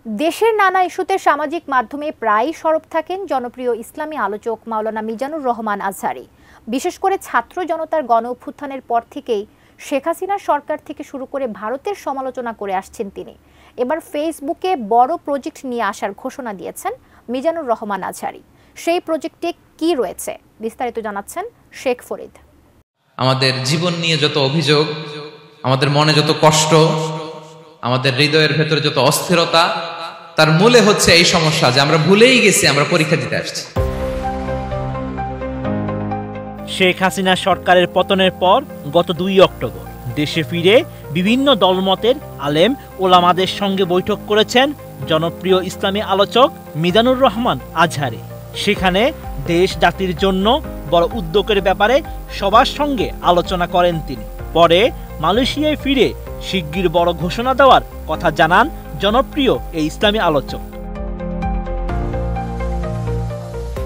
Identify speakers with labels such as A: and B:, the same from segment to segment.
A: দেশের নানা ইস্যুতে সামাজিক মাধ্যমে প্রায়ই সরব থাকেন জনপ্রিয় ইসলামী আলোচক মাওলানা মিজানুর রহমান আজহারী। বিশেষ করে ছাত্র জনতার গণ অভ্যুত্থানের পর থেকেই শেখ হাসিনার সরকার থেকে শুরু করে ভারতের সমালোচনা করে আসছেন তিনি। এবার ফেসবুকে বড় প্রজেক্ট নিয়ে আসার ঘোষণা দিয়েছেন মিজানুর রহমান আজহারী। সেই প্রজেক্টে কি রয়েছে বিস্তারিত জানাচ্ছেন শেখ ফরিদ।
B: আমাদের জীবন নিয়ে যত অভিযোগ, আমাদের মনে যত কষ্ট, আমাদের হৃদয়ের ভেতরে যত অস্থিরতা, তার মূলে হচ্ছে এই সমস্যা যে আমরা ভুলেই গেছি আমরা পরীক্ষা দিতে আসছি।
C: শেখ হাসিনা সরকারের পতনের পর গত 2 অক্টোবর দেশে ফিরে বিভিন্ন দলমতের আলেম ওলামাদের সঙ্গে বৈঠক করেছেন জনপ্রিয় ইসলামী আলোচক মিজানুর রহমান আজহারী। সেখানে দেশ জাতির জন্য বড় উদ্যোগের ব্যাপারে সবার সঙ্গে আলোচনা করেন তিনি। পরে মালয়েশিয়ায় ফিরে শিগগির বড় ঘোষণা দেওয়ার কথা জানান জনপ্রিয় এই ইসলামী আলোচক।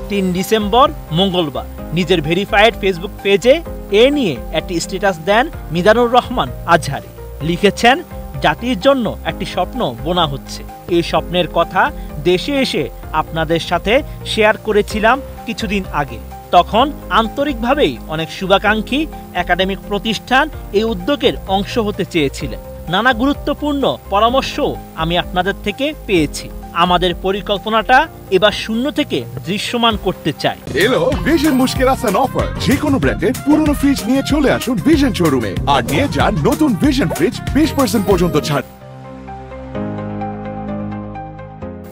C: 3 ডিসেম্বর মঙ্গলবার নিজের ভেরিফাইড ফেসবুক পেজে এ নিয়ে একটি স্ট্যাটাস দেন মিজানুর রহমান আজহারী। লিখেছেন, জাতির জন্য একটি স্বপ্ন বোনা হচ্ছে। এই স্বপ্নের কথা দেশে এসে আপনাদের সাথে শেয়ার করেছিলাম কিছুদিন আগে। তখন আন্তরিকভাবেই অনেক শুভাকাঙ্ক্ষী একাডেমিক প্রতিষ্ঠান এই উদ্যোগের অংশ হতে চেয়েছিলেন। নানা গুরুত্বপূর্ণ পরামর্শ আমি আপনাদের থেকে পেয়েছি। আমাদের পরিকল্পনাটা এবার শূন্য থেকে দৃশ্যমান করতে চাই।
D: এলো ভিশন মুশকিল আসান অফার। যে কোনো ব্র্যান্ডের পুরনো ফ্রিজ নিয়ে চলে আসুন ভিশন শোরুমে আর নিয়ে যান নতুন ভিশন ফ্রিজ 20% পর্যন্ত ছাড়।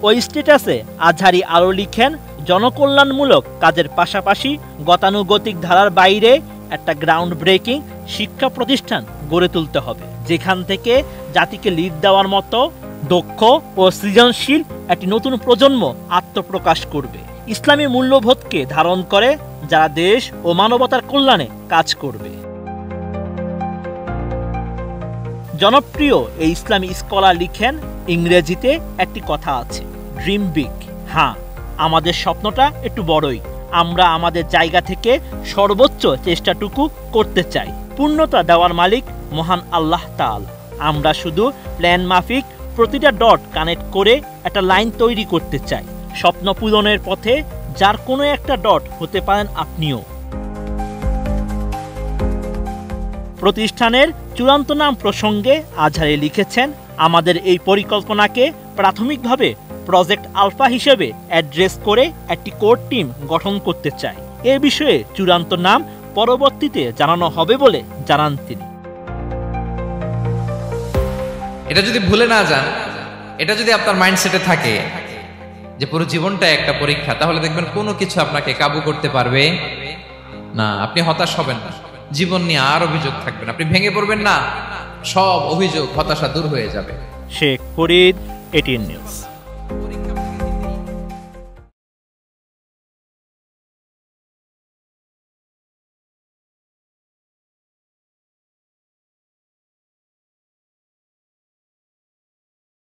C: ওই স্ট্যাটাসে আজহারী আরও লিখেন, জনকল্যাণমূলক কাজের পাশাপাশি গতানুগতিক ধারার বাইরে একটা গ্রাউন্ড ব্রেকিং শিক্ষা প্রতিষ্ঠান গড়ে তুলতে হবে, যেখান থেকে জাতিকে লিড দেওয়ার মতো দক্ষ ও সৃজনশীল একটি নতুন প্রজন্ম আত্মপ্রকাশ করবে। ইসলামী মূল্যবোধকে ধারণ করে যারা দেশ ও মানবতার কল্যাণে কাজ করবে। জনপ্রিয় এই ইসলামী স্কলার লিখেন, ইংরেজিতে একটি কথা আছে, ড্রিম বিগ। হ্যাঁ, আমাদের স্বপ্নটা একটু বড়ই। আমরা আমাদের জায়গা থেকে সর্বোচ্চ চেষ্টাটুকু করতে চাই। পূর্ণতা দেওয়ার মালিক মহান আল্লাহ তাআলা। আমরা শুধু প্ল্যান মাফিক প্রতিটা ডট কানেক্ট করে একটা লাইন তৈরি করতে চাই। স্বপ্ন পূরণের পথে যার কোনো একটা ডট হতে পারেন আপনিও। প্রতিষ্ঠানের চূড়ান্ত নাম প্রসঙ্গে আজহারী লিখেছেন, আমাদের এই পরিকল্পনাকে প্রাথমিকভাবে প্রজেক্ট আলফা হিসেবে অ্যাড্রেস করে একটি কোর টিম গঠন করতে চাই। এ বিষয়ে চূড়ান্ত নাম পরবর্তীতে জানানো হবে বলে জানান তিনি।
B: এটা যদি ভুলে না যান, এটা যদি আপনার মাইন্ডসেটে থাকে যে পুরো জীবনটা একটা পরীক্ষা, তাহলে দেখবেন কোনো কিছু আপনাকে কাবু করতে পারবে না। আপনি হতাশ হবেন না, জীবন নিয়ে আর অভিযোগ থাকবেন, আপনি ভেঙে পড়বেন না, সব অভিযোগ হতাশা দূর হয়ে যাবে।
C: Sheikh Farid, ATN news.